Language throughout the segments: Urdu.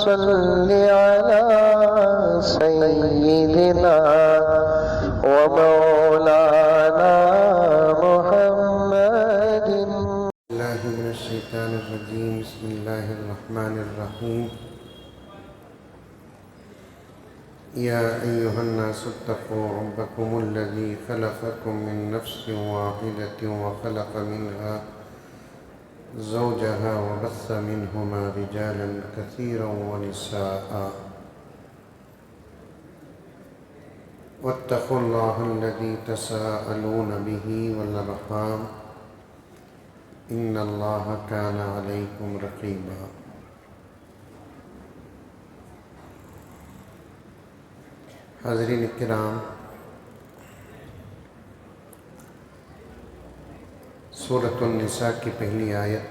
صل على سيدنا ومولانا محمد. الله من الشيطان الرجيم. بسم الله الرحمن الرحيم. يا أيها الناس اتقوا ربكم الذي خلقكم من نفس واحدة وخلق منها زوجها وبث منهما رجالا كثيرا ونساء واتقوا الله الذي تساءلون به والأرحام إن الله كان عليكم رقيبا. حاضرین کرام، سورۃ النساء کی پہلی آیت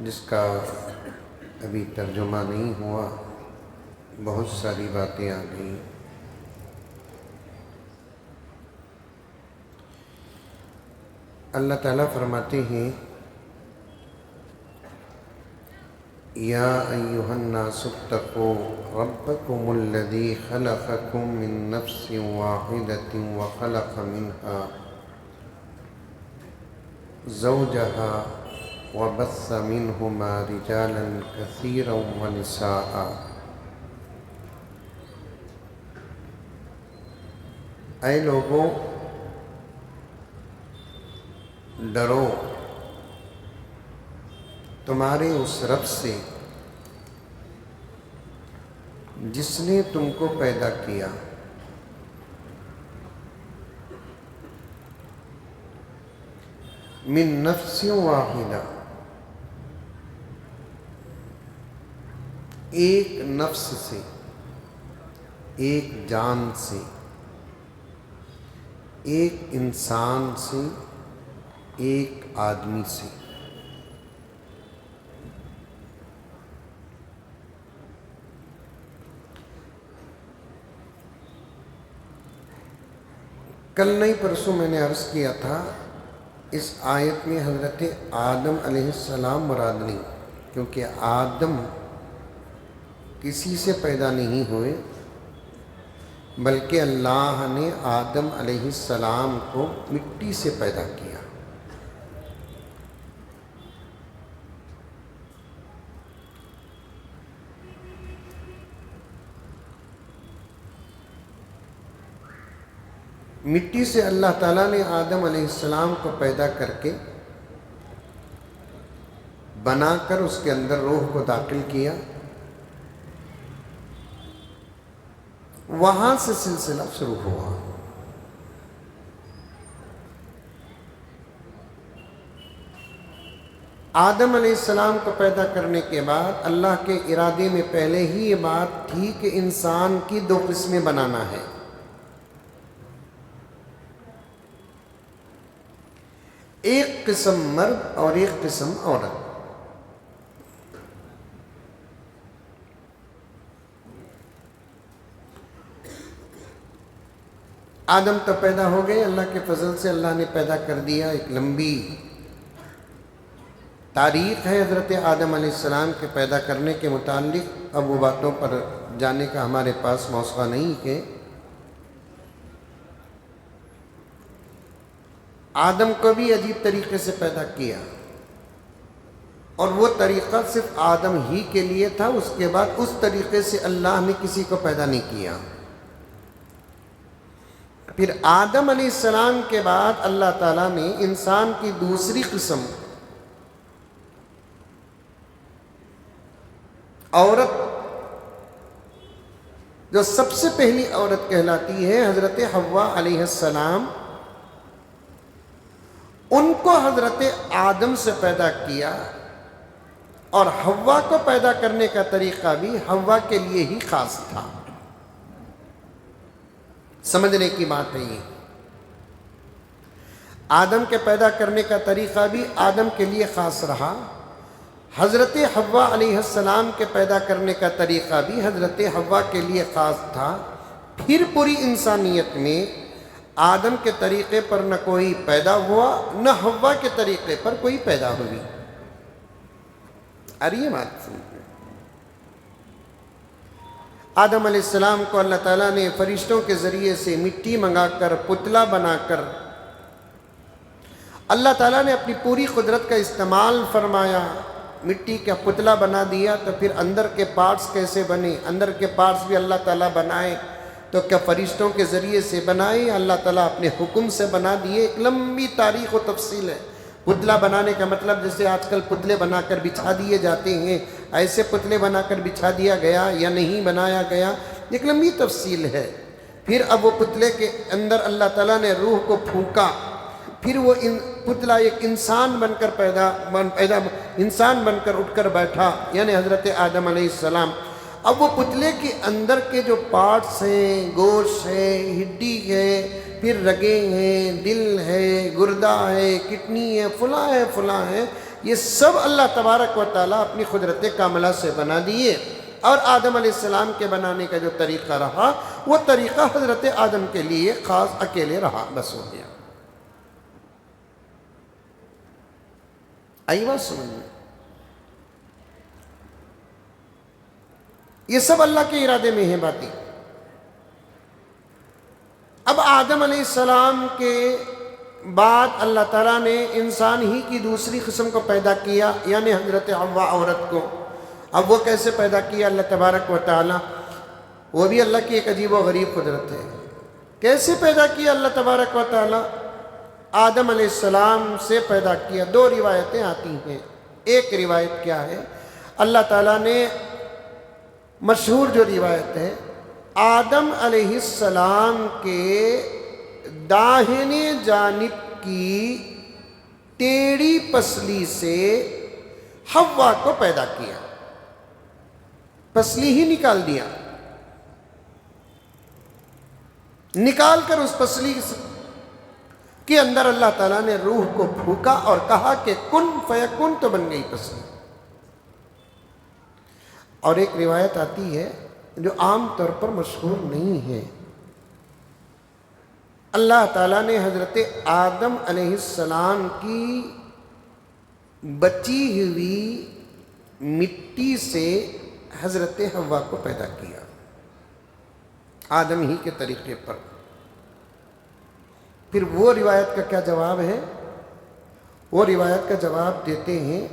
جس کا ابھی ترجمہ نہیں ہوا، بہت ساری باتیں آ گئیں. اللہ تعالیٰ فرماتے ہیں یا ایھا الناس اتقوا ربکم الذی خلقکم من نفس واحدۃ وخلق منها زوجها وبث منهما رجالا كثيرا ونساء. اے لوگوں، ڈرو تمہارے اس رب سے جس نے تم کو پیدا کیا من نفس واحدہ، ایک نفس سے، ایک جان سے، ایک انسان سے، ایک آدمی سے. کل نہیں پرسوں میں نے عرض کیا تھا، اس آیت میں حضرت آدم علیہ السلام مراد نہیں، کیونکہ آدم کسی سے پیدا نہیں ہوئے، بلکہ اللہ نے آدم علیہ السلام کو مٹی سے پیدا کیا. مٹی سے اللہ تعالیٰ نے آدم علیہ السلام کو پیدا کر کے بنا کر اس کے اندر روح کو داخل کیا. وہاں سے سلسلہ شروع ہوا. آدم علیہ السلام کو پیدا کرنے کے بعد اللہ کے ارادے میں پہلے ہی یہ بات تھی کہ انسان کی دو قسمیں بنانا ہے. ایک قسم مرد اور ایک قسم عورت. آدم تو پیدا ہو گئے، اللہ کے فضل سے اللہ نے پیدا کر دیا. ایک لمبی تاریخ ہے حضرت آدم علیہ السلام کے پیدا کرنے کے متعلق. اب وہ باتوں پر جانے کا ہمارے پاس موقع نہیں کہ آدم کو بھی عجیب طریقے سے پیدا کیا، اور وہ طریقہ صرف آدم ہی کے لیے تھا. اس کے بعد اس طریقے سے اللہ نے کسی کو پیدا نہیں کیا. پھر آدم علیہ السلام کے بعد اللہ تعالیٰ نے انسان کی دوسری قسم عورت، جو سب سے پہلی عورت کہلاتی ہے، حضرت حوا علیہ السلام، ان کو حضرت آدم سے پیدا کیا. اور حوا کو پیدا کرنے کا طریقہ بھی حوا کے لیے ہی خاص تھا. سمجھنے کی بات ہے یہ. آدم کے پیدا کرنے کا طریقہ بھی آدم کے لیے خاص رہا. حضرت حوا علیہ السلام کے پیدا کرنے کا طریقہ بھی حضرت حوا کے لیے خاص تھا. پھر پوری انسانیت میں آدم کے طریقے پر نہ کوئی پیدا ہوا، نہ حوا کے طریقے پر کوئی پیدا ہوئی۔ یہ بات سمجھ۔ آدم علیہ السلام کو اللہ تعالیٰ نے فرشتوں کے ذریعے سے مٹی منگا کر پتلا بنا کر اللہ تعالیٰ نے اپنی پوری قدرت کا استعمال فرمایا، مٹی کا پتلا بنا دیا۔ تو پھر اندر کے پارٹس کیسے بنے؟ اندر کے پارٹس بھی اللہ تعالیٰ بنائے تو کیا فرشتوں کے ذریعے سے بنائے؟ اللہ تعالیٰ اپنے حکم سے بنا دیے۔ ایک لمبی تاریخ و تفصیل ہے۔ پتلا بنانے کا مطلب جیسے آج کل پتلے بنا کر بچھا دیے جاتے ہیں، ایسے پتلے بنا کر بچھا دیا گیا یا نہیں بنایا گیا، ایک لمبی تفصیل ہے۔ پھر اب وہ پتلے کے اندر اللہ تعالیٰ نے روح کو پھونکا، پھر وہ پتلا ایک انسان بن کر انسان بن کر اٹھ کر بیٹھا، یعنی حضرت آدم علیہ السلام۔ اب وہ پتلے کے اندر کے جو پارٹس ہیں، گوشت ہے، ہڈی ہے، پھر رگیں ہیں، دل ہے، گردہ ہے، کڈنی ہے، فلاں ہے، یہ سب اللہ تبارک و تعالیٰ اپنی قدرت کاملہ سے بنا دیے۔ اور آدم علیہ السلام کے بنانے کا جو طریقہ رہا، وہ طریقہ حضرت آدم کے لیے خاص اکیلے رہا، بس ہو گیا۔ آئی بات سمجھ میں؟ یہ سب اللہ کے ارادے میں ہے باتیں۔ اب آدم علیہ السلام کے بعد اللہ تعالیٰ نے انسان ہی کی دوسری قسم کو پیدا کیا، یعنی حضرت حوا عورت کو۔ اب وہ کیسے پیدا کیا اللہ تبارک و تعالیٰ؟ وہ بھی اللہ کی ایک عجیب و غریب قدرت ہے۔ کیسے پیدا کیا اللہ تبارک و تعالیٰ؟ آدم علیہ السلام سے پیدا کیا۔ دو روایتیں آتی ہیں۔ ایک روایت کیا ہے؟ اللہ تعالیٰ نے، مشہور جو روایت ہے، آدم علیہ السلام کے داہنے جانب کی ٹیڑھی پسلی سے حوا کو پیدا کیا، پسلی ہی نکال دیا، نکال کر اس پسلی کے اندر اللہ تعالیٰ نے روح کو پھونکا اور کہا کہ کن فیکن، تو بن گئی پسلی۔ اور ایک روایت آتی ہے جو عام طور پر مشہور نہیں ہے، اللہ تعالیٰ نے حضرت آدم علیہ السلام کی بچی ہوئی مٹی سے حضرت حوا کو پیدا کیا، آدم ہی کے طریقے پر۔ پھر وہ روایت کا کیا جواب ہے؟ وہ روایت کا جواب دیتے ہیں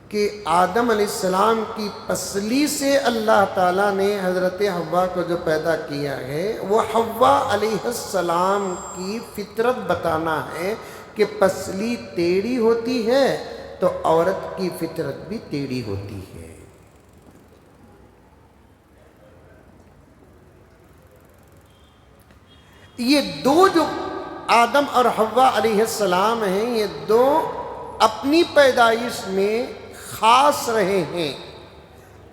کہ آدم علیہ السلام کی پسلی سے اللہ تعالیٰ نے حضرت حوا کو جو پیدا کیا ہے، وہ حوا علیہ السلام کی فطرت بتانا ہے کہ پسلی ٹیڑھی ہوتی ہے تو عورت کی فطرت بھی ٹیڑھی ہوتی ہے۔ یہ دو جو آدم اور حوا علیہ السلام ہیں، یہ دو اپنی پیدائش میں خاص رہے ہیں۔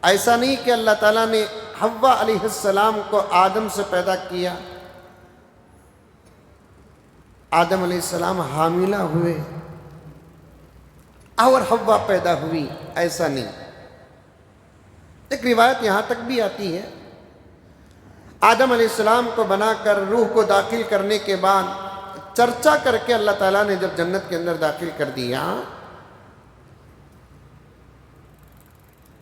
ایسا نہیں کہ اللہ تعالیٰ نے حوا علیہ السلام کو آدم سے پیدا کیا، آدم علیہ السلام حاملہ ہوئے اور حوا پیدا ہوئی، ایسا نہیں۔ ایک روایت یہاں تک بھی آتی ہے، آدم علیہ السلام کو بنا کر روح کو داخل کرنے کے بعد چرچا کر کے اللہ تعالیٰ نے جب جنت کے اندر داخل کر دیا،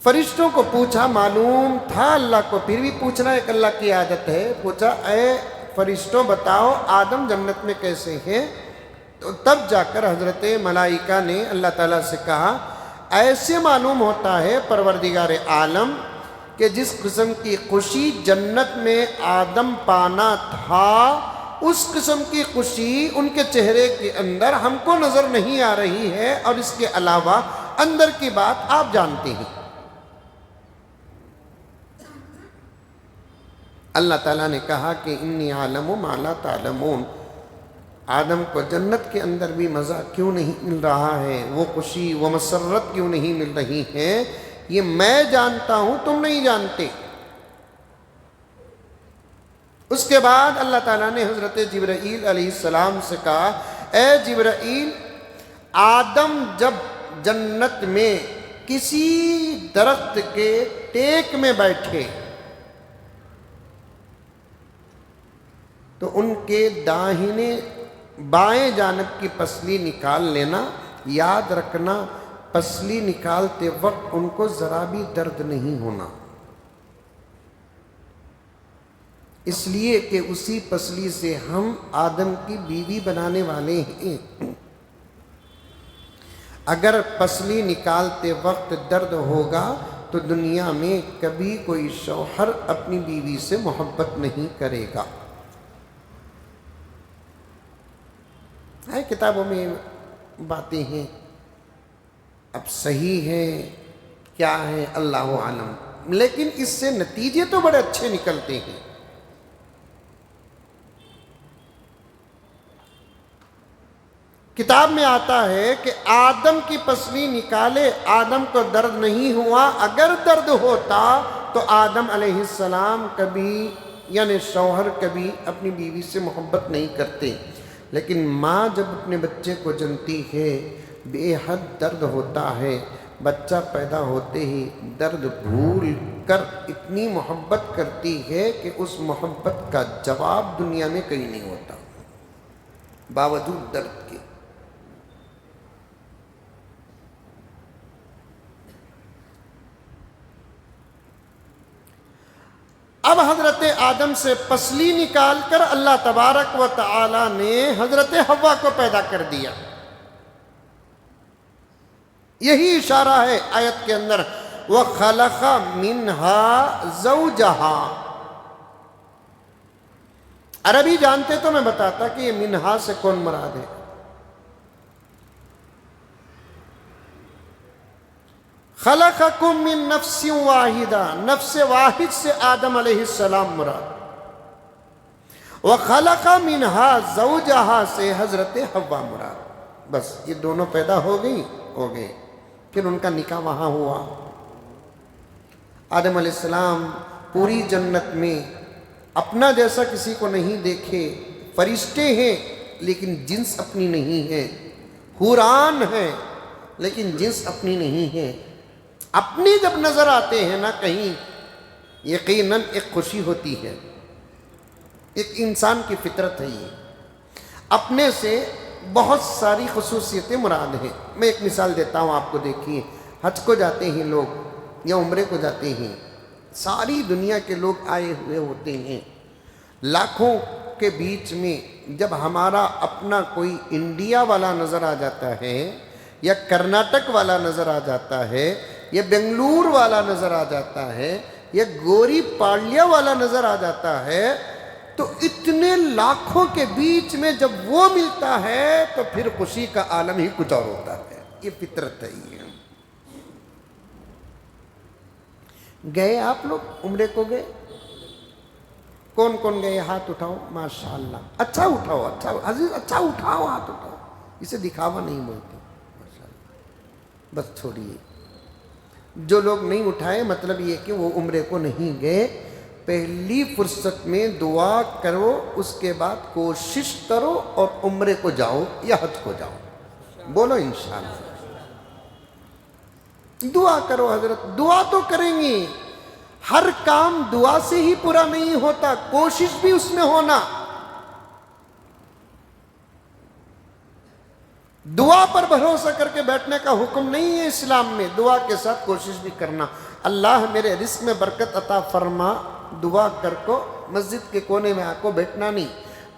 فرشتوں کو پوچھا، معلوم تھا اللہ کو، پھر بھی پوچھنا ایک اللہ کی عادت ہے، پوچھا اے فرشتوں بتاؤ آدم جنت میں کیسے ہیں؟ تو تب جا کر حضرت ملائکہ نے اللہ تعالیٰ سے کہا، ایسے معلوم ہوتا ہے پروردگار عالم کہ جس قسم کی خوشی جنت میں آدم پانا تھا، اس قسم کی خوشی ان کے چہرے کے اندر ہم کو نظر نہیں آ رہی ہے، اور اس کے علاوہ اندر کی بات آپ جانتے ہیں۔ اللہ تعالیٰ نے کہا کہ انی عالم ما لا تعلمون، آدم کو جنت کے اندر بھی مزہ کیوں نہیں مل رہا ہے، وہ خوشی وہ مسرت کیوں نہیں مل رہی ہے، یہ میں جانتا ہوں، تم نہیں جانتے۔ اس کے بعد اللہ تعالیٰ نے حضرت جبرائیل علیہ السلام سے کہا، اے جبرائیل، آدم جب جنت میں کسی درخت کے ٹیک میں بیٹھے تو تو ان کے داہنے بائیں جانب کی پسلی نکال لینا. یاد رکھنا پسلی نکالتے وقت ان کو ذرا بھی درد نہیں ہونا، اس لیے کہ اسی پسلی سے ہم آدم کی بیوی بنانے والے ہیں. اگر پسلی نکالتے وقت درد ہوگا تو دنیا میں کبھی کوئی شوہر اپنی بیوی سے محبت نہیں کرے گا. کتابوں میں باتیں ہیں، اب صحیح ہے کیا ہے اللہ عالم، لیکن اس سے نتیجے تو بڑے اچھے نکلتے ہیں. کتاب میں آتا ہے کہ آدم کی پسلی نکالے، آدم کو درد نہیں ہوا. اگر درد ہوتا تو آدم علیہ السلام کبھی یعنی شوہر کبھی اپنی بیوی سے محبت نہیں کرتے. لیکن ماں جب اپنے بچے کو جنتی ہے بے حد درد ہوتا ہے. بچہ پیدا ہوتے ہی درد بھول کر اتنی محبت کرتی ہے کہ اس محبت کا جواب دنیا میں کہیں نہیں ہوتا باوجود درد کے. اب حضرت آدم سے پسلی نکال کر اللہ تبارک و تعالی نے حضرت حوا کو پیدا کر دیا. یہی اشارہ ہے آیت کے اندر وَخَلَقَ مِنْهَا زَوْجَهَا. عربی جانتے تو میں بتاتا کہ یہ منہا سے کون مراد ہے. خَلَقَكُم مِّن نَفْسٍ وَاحِدَةٍ، نفس واحد سے آدم علیہ السلام مراد. وَخَلَقَ مِنْهَا زَوْجَهَا سے حضرت حوا مراد. بس یہ دونوں پیدا ہو گئے. پھر ان کا نکاح وہاں ہوا. آدم علیہ السلام پوری جنت میں اپنا جیسا کسی کو نہیں دیکھے. فرشتے ہیں لیکن جنس اپنی نہیں ہے، حوران ہیں لیکن جنس اپنی نہیں ہے. اپنی جب نظر آتے ہیں نا کہیں، یقیناً ایک خوشی ہوتی ہے. ایک انسان کی فطرت ہے یہ. اپنے سے بہت ساری خصوصیتیں مراد ہیں. میں ایک مثال دیتا ہوں آپ کو. دیکھیے حج کو جاتے ہیں لوگ یا عمرے کو جاتے ہیں، ساری دنیا کے لوگ آئے ہوئے ہوتے ہیں. لاکھوں کے بیچ میں جب ہمارا اپنا کوئی انڈیا والا نظر آ جاتا ہے یا کرناٹک والا نظر آ جاتا ہے یا بنگلور والا نظر آ جاتا ہے یا گوری پالیہ والا نظر آ جاتا ہے، تو اتنے لاکھوں کے بیچ میں جب وہ ملتا ہے تو پھر خوشی کا عالم ہی کچھ اور ہوتا ہے. یہ فطرت ہے. یہ گئے آپ لوگ عمرے کو گئے؟ کون کون گئے؟ ہاتھ اٹھاؤ. ماشاءاللہ. اچھا اٹھاؤ، اچھا عزیز، اچھا اٹھاؤ، ہاتھ اٹھاؤ. اسے دکھاوا نہیں بولتے. ماشاءاللہ. بس چھوڑیے. جو لوگ نہیں اٹھائے مطلب یہ کہ وہ عمرے کو نہیں گئے. پہلی فرصت میں دعا کرو، اس کے بعد کوشش کرو اور عمرے کو جاؤ یا حج کو جاؤ. بولو انشاءاللہ. دعا کرو. حضرت دعا تو کریں گے، ہر کام دعا سے ہی پورا نہیں ہوتا، کوشش بھی اس میں ہونا. دعا پر بھروسہ کر کے بیٹھنے کا حکم نہیں ہے اسلام میں. دعا کے ساتھ کوشش بھی کرنا. اللہ میرے رزق میں برکت عطا فرما. دعا کر کو مسجد کے کونے میں آ کو بیٹھنا نہیں.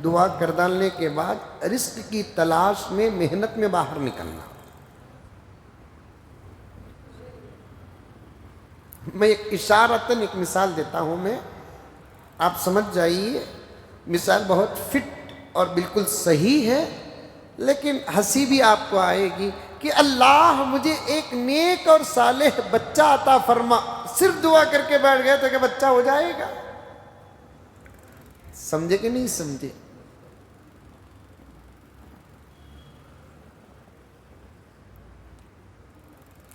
دعا کر ڈالنے کے بعد رزق کی تلاش میں محنت میں باہر نکلنا. میں ایک اشارتاً ایک مثال دیتا ہوں، میں آپ سمجھ جائیے. مثال بہت فٹ اور بالکل صحیح ہے، لیکن ہنسی بھی آپ کو آئے گی کہ اللہ مجھے ایک نیک اور صالح بچہ عطا فرما. صرف دعا کر کے بیٹھ گئے تو کہ بچہ ہو جائے گا. سمجھے کہ نہیں سمجھے؟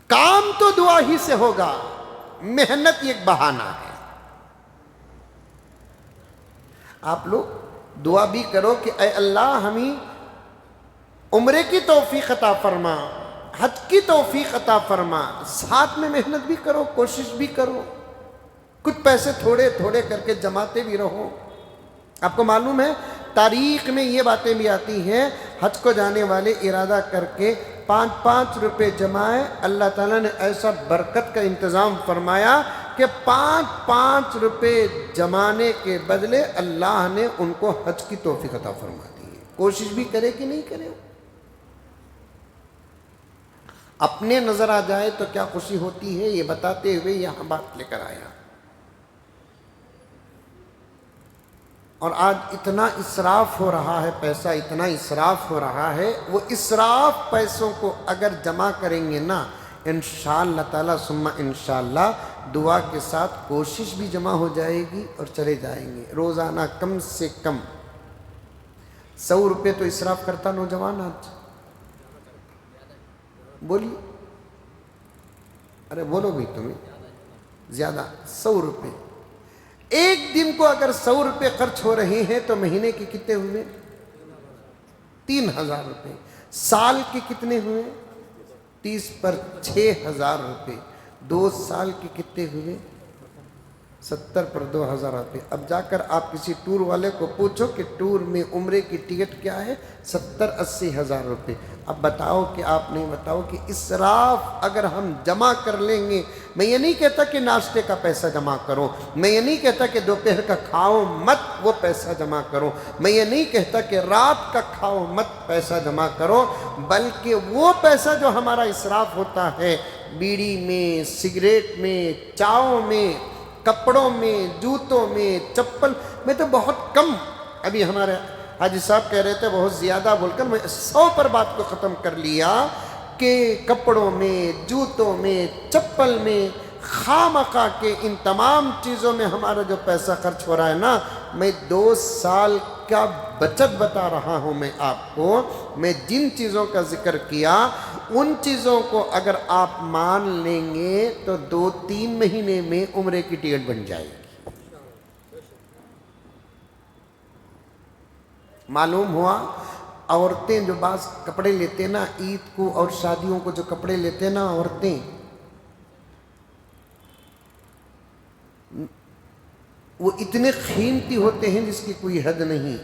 کام تو دعا ہی سے ہوگا، محنت ایک بہانہ ہے. آپ لوگ دعا بھی کرو کہ اے اللہ ہمیں عمرے کی توفیق عطا فرما، حج کی توفیق عطا فرما. ساتھ میں محنت بھی کرو، کوشش بھی کرو. کچھ پیسے تھوڑے تھوڑے کر کے جماتے بھی رہو. آپ کو معلوم ہے تاریخ میں یہ باتیں بھی آتی ہیں، حج کو جانے والے ارادہ کر کے 5 روپے جمائے، اللہ تعالیٰ نے ایسا برکت کا انتظام فرمایا کہ 5 روپے جمانے کے بدلے اللہ نے ان کو حج کی توفیق عطا فرما دی ہے۔ کوشش بھی کرے کہ نہیں کرے، اپنے نظر آ جائے تو کیا خوشی ہوتی ہے، یہ بتاتے ہوئے یہاں بات لے کر آیا۔ اور آج اتنا اسراف ہو رہا ہے، پیسہ اتنا اسراف ہو رہا ہے، وہ اسراف پیسوں کو اگر جمع کریں گے نا، انشاءاللہ تعالی ثم انشاءاللہ دعا کے ساتھ کوشش بھی جمع ہو جائے گی اور چلے جائیں گے۔ روزانہ کم سے کم 100 روپے تو اسراف کرتا نوجوان آج، بولیے، ارے بولو بھی تمہیں، زیادہ 100 روپے ایک دن کو اگر 100 روپے خرچ ہو رہے ہیں تو مہینے کے کتنے ہوئے؟ 3000 روپے۔ سال کے کتنے ہوئے؟ 30 پر 6000 روپے۔ 2 سال کے کتنے ہوئے؟ 70 پر 2000 روپے۔ اب جا کر آپ کسی ٹور والے کو پوچھو کہ ٹور میں عمرے کی ٹکٹ کیا ہے، 70-80 ہزار روپے۔ اب بتاؤ کہ آپ نہیں بتاؤ کہ اسراف اگر ہم جمع کر لیں گے، میں یہ نہیں کہتا کہ ناشتے کا پیسہ جمع کرو، میں یہ نہیں کہتا کہ دوپہر کا کھاؤ مت وہ پیسہ جمع کرو، میں یہ نہیں کہتا کہ رات کا کھاؤ مت پیسہ جمع کرو، بلکہ وہ پیسہ جو ہمارا اسراف ہوتا ہے بیڑی میں، سگریٹ میں، چاؤ میں، کپڑوں میں، جوتوں میں، چپل میں تو بہت کم، ابھی ہمارے حاجی صاحب کہہ رہے تھے بہت زیادہ بول کر میں 100 پر بات کو ختم کر لیا کہ کپڑوں میں، جوتوں میں، چپل میں، خامخواہ کے ان تمام چیزوں میں ہمارا جو پیسہ خرچ ہو رہا ہے نا، میں 2 سال کا بچت بتا رہا ہوں میں آپ کو۔ میں جن چیزوں کا ذکر کیا ان چیزوں کو اگر آپ مان لیں گے تو 2-3 مہینے میں عمرے کی ٹکٹ بن جائے گی۔ معلوم ہوا عورتیں جو بعض کپڑے لیتے نا عید کو اور شادیوں کو جو کپڑے لیتے نا عورتیں، وہ اتنے قیمتی ہوتے ہیں جس کی کوئی حد نہیں۔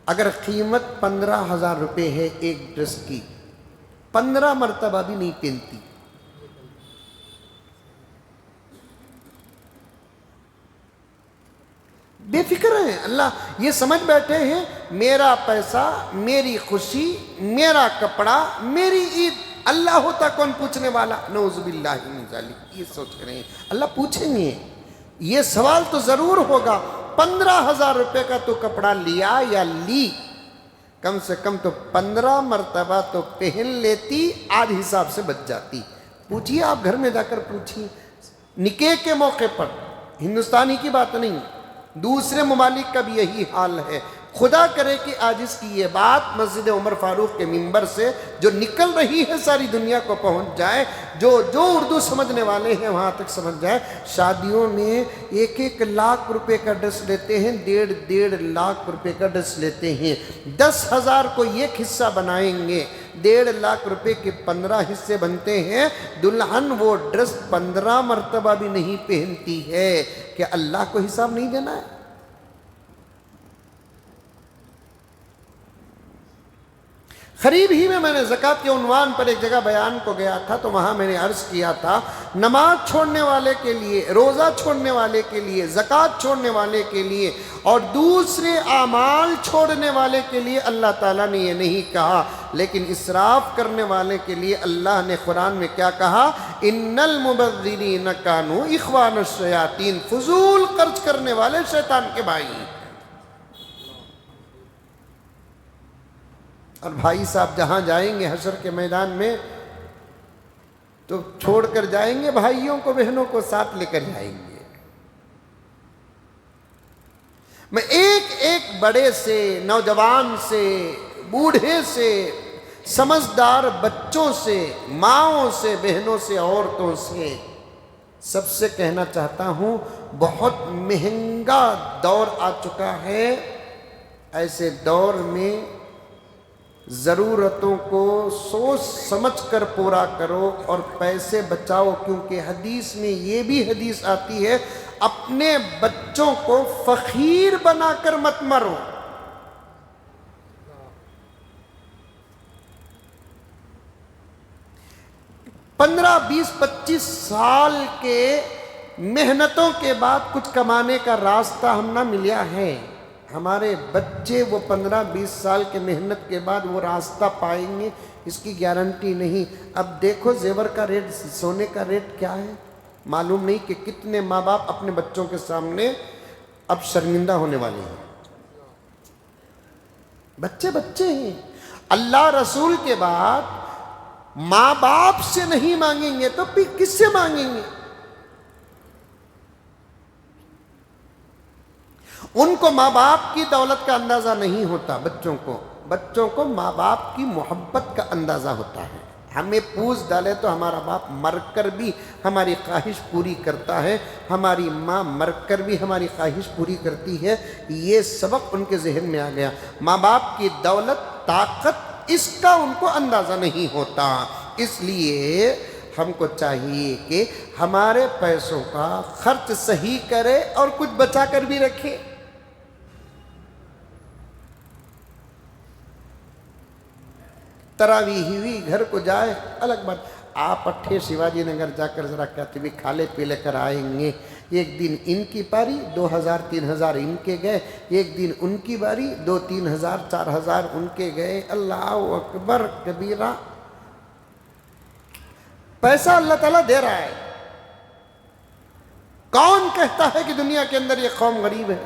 اگر قیمت 15,000 روپے ہے ایک ڈریس کی، 15 مرتبہ بھی نہیں پہنتی۔ بے فکر ہیں، اللہ یہ سمجھ بیٹھے ہیں میرا پیسہ، میری خوشی، میرا کپڑا، میری عید، اللہ ہوتا کون پوچھنے والا؟ نعوذ باللہ من ذالک، یہ سوچ رہے ہیں اللہ پوچھیں گے، یہ سوال تو ضرور ہوگا۔ 15,000 روپے کا تو کپڑا لیا یا لی، کم سے کم تو 15 مرتبہ تو پہن لیتی، آدھ حساب سے بچ جاتی۔ پوچھیے آپ گھر میں جا کر پوچھیے، نکاح کے موقع پر، ہندوستانی کی بات نہیں، دوسرے ممالک کا بھی یہی حال ہے۔ خدا کرے کہ آج اس کی یہ بات مسجد عمر فاروق کے منبر سے جو نکل رہی ہے ساری دنیا کو پہنچ جائے، جو اردو سمجھنے والے ہیں وہاں تک سمجھ جائے۔ شادیوں میں 1 لاکھ روپے کا ڈریس لیتے ہیں، 1.5 لاکھ روپے کا ڈریس لیتے ہیں۔ 10,000 کو ایک حصہ بنائیں گے، 1.5 لاکھ روپے کے 15 حصے بنتے ہیں۔ دلہن وہ ڈریس 15 مرتبہ بھی نہیں پہنتی ہے، کہ اللہ کو حساب نہیں دینا ہے؟ قریب ہی میں نے زکوٰۃ کے عنوان پر ایک جگہ بیان کو گیا تھا، تو وہاں میں نے عرض کیا تھا نماز چھوڑنے والے کے لیے، روزہ چھوڑنے والے کے لیے، زکوٰۃ چھوڑنے والے کے لیے اور دوسرے اعمال چھوڑنے والے کے لیے اللہ تعالیٰ نے یہ نہیں کہا، لیکن اسراف کرنے والے کے لیے اللہ نے قرآن میں کیا کہا؟ ان المبذرین کانوا اخوان الشیاطین، فضول خرچ کرنے والے شیطان کے بھائی ہیں۔ اور بھائی صاحب جہاں جائیں گے حشر کے میدان میں تو چھوڑ کر جائیں گے بھائیوں کو، بہنوں کو ساتھ لے کر جائیں گے۔ میں ایک بڑے سے، نوجوان سے، بوڑھے سے، سمجھدار بچوں سے، ماؤں سے، بہنوں سے، عورتوں سے، سب سے کہنا چاہتا ہوں بہت مہنگا دور آ چکا ہے۔ ایسے دور میں ضرورتوں کو سوچ سمجھ کر پورا کرو اور پیسے بچاؤ، کیونکہ حدیث میں یہ بھی حدیث آتی ہے اپنے بچوں کو فقیر بنا کر مت مرو۔ 15, 20, 25 سال کے محنتوں کے بعد کچھ کمانے کا راستہ ہم نہ ملیا ہے. ہمارے بچے وہ 15, 20 سال کے محنت کے بعد وہ راستہ پائیں گے، اس کی گارنٹی نہیں. اب دیکھو زیور کا ریٹ، سونے کا ریٹ کیا ہے، معلوم نہیں کہ کتنے ماں باپ اپنے بچوں کے سامنے اب شرمندہ ہونے والے ہیں. بچے بچے ہیں. اللہ رسول کے بعد ماں باپ سے نہیں مانگیں گے تو پھر کس سے مانگیں گے؟ ان کو ماں باپ کی دولت کا اندازہ نہیں ہوتا. بچوں کو ماں باپ کی محبت کا اندازہ ہوتا ہے. ہمیں پوچھ ڈالے تو ہمارا باپ مر کر بھی ہماری خواہش پوری کرتا ہے، ہماری ماں مر کر بھی ہماری خواہش پوری کرتی ہے. یہ سبق ان کے ذہن میں آ گیا. ماں باپ کی دولت، طاقت، اس کا ان کو اندازہ نہیں ہوتا. اس لیے ہم کو چاہیے کہ ہمارے پیسوں کا خرچ صحیح کرے اور کچھ بچا کر بھی رکھے. تراویح ہوئی گھر کو جائے الگ بات. آپ اٹھے شیواجی نگر جا کر ذرا کہتے بھی کھالے پی لے کر آئیں گے. ایک دن ان کی پاری 2000 3000 ان کے گئے، ایک دن ان کی باری 2 3 ہزار 4 ہزار ان کے گئے. اللہ اکبر کبیرہ. پیسہ اللہ تعالیٰ دے رہا ہے. کون کہتا ہے کہ دنیا کے اندر یہ قوم غریب ہے؟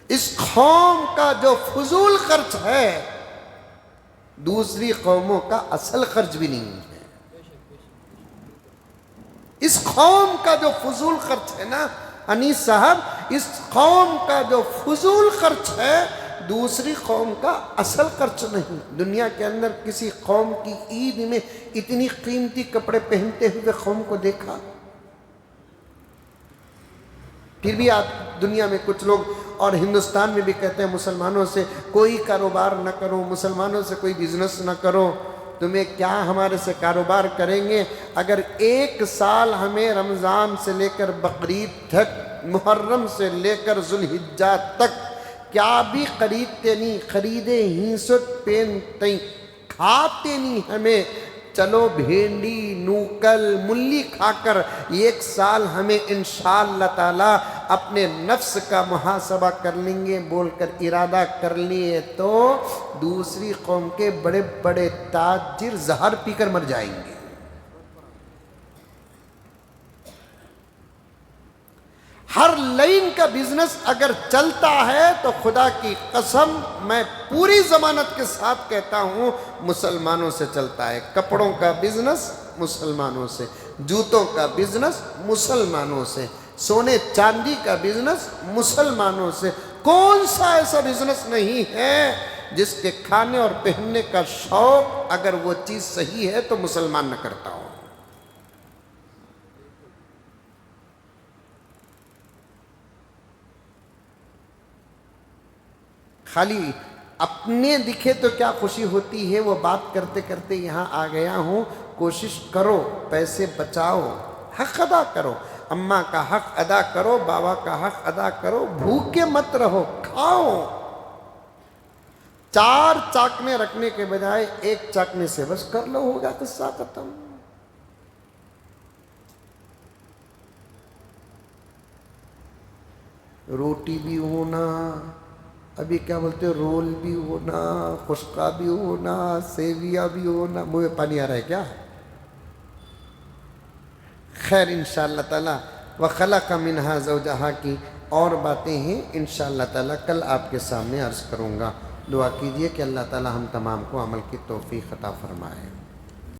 اس قوم کا جو فضول خرچ ہے دوسری قوموں کا اصل خرچ بھی نہیں ہے. اس قوم کا جو فضول خرچ ہے نا انیس صاحب، اس قوم کا جو فضول خرچ ہے دوسری قوم کا اصل خرچ نہیں. دنیا کے اندر کسی قوم کی عید میں اتنی قیمتی کپڑے پہنتے ہوئے قوم کو دیکھا؟ پھر بھی آپ دنیا میں کچھ لوگ اور ہندوستان میں بھی کہتے ہیں مسلمانوں سے کوئی کاروبار نہ کرو، مسلمانوں سے کوئی بزنس نہ کرو. تمہیں کیا ہمارے سے کاروبار کریں گے؟ اگر ایک سال ہمیں رمضان سے لے کر بقرعید تک، محرم سے لے کر ذوالحجہ تک کیا بھی خریدتے نہیں، خریدے ہینسٹ پینتے کھاتے نہیں ہمیں. چلو بھینڈی، نوکل، ملی کھا کر ایک سال ہمیں انشاءاللہ تعالی اپنے نفس کا محاسبہ کر لیں گے بول کر ارادہ کر لیے تو دوسری قوم کے بڑے بڑے تاجر زہر پی کر مر جائیں گے. ہر لائن کا بزنس اگر چلتا ہے تو خدا کی قسم میں پوری ضمانت کے ساتھ کہتا ہوں مسلمانوں سے چلتا ہے. کپڑوں کا بزنس مسلمانوں سے، جوتوں کا بزنس مسلمانوں سے، سونے چاندی کا بزنس مسلمانوں سے. کون سا ایسا بزنس نہیں ہے جس کے کھانے اور پہننے کا شوق اگر وہ چیز صحیح ہے تو مسلمان نہ کرتا ہو. خالی اپنے دکھے تو کیا خوشی ہوتی ہے، وہ بات کرتے کرتے یہاں آ گیا ہوں. کوشش کرو پیسے بچاؤ، حق ادا کرو، اماں کا حق ادا کرو، بابا کا حق ادا کرو. بھوکے مت رہو، کھاؤ. 4 چاکنے رکھنے کے بجائے 1 چاکنے سے بس کر لو، ہوگا قصہ ختم. روٹی بھی ہونا، ابھی کیا بولتے ہیں، رول بھی ہونا، خشکا بھی ہونا، سیویا بھی ہونا. منہ میں پانی آ رہا ہے کیا؟ خیر انشاءاللہ تعالی وَخَلَقَ مِنْهَا زَوْجَهَا کی اور باتیں ہیں انشاءاللہ تعالی کل آپ کے سامنے عرض کروں گا. دعا کیجئے کہ اللہ تعالی ہم تمام کو عمل کی توفیق عطا فرمائے.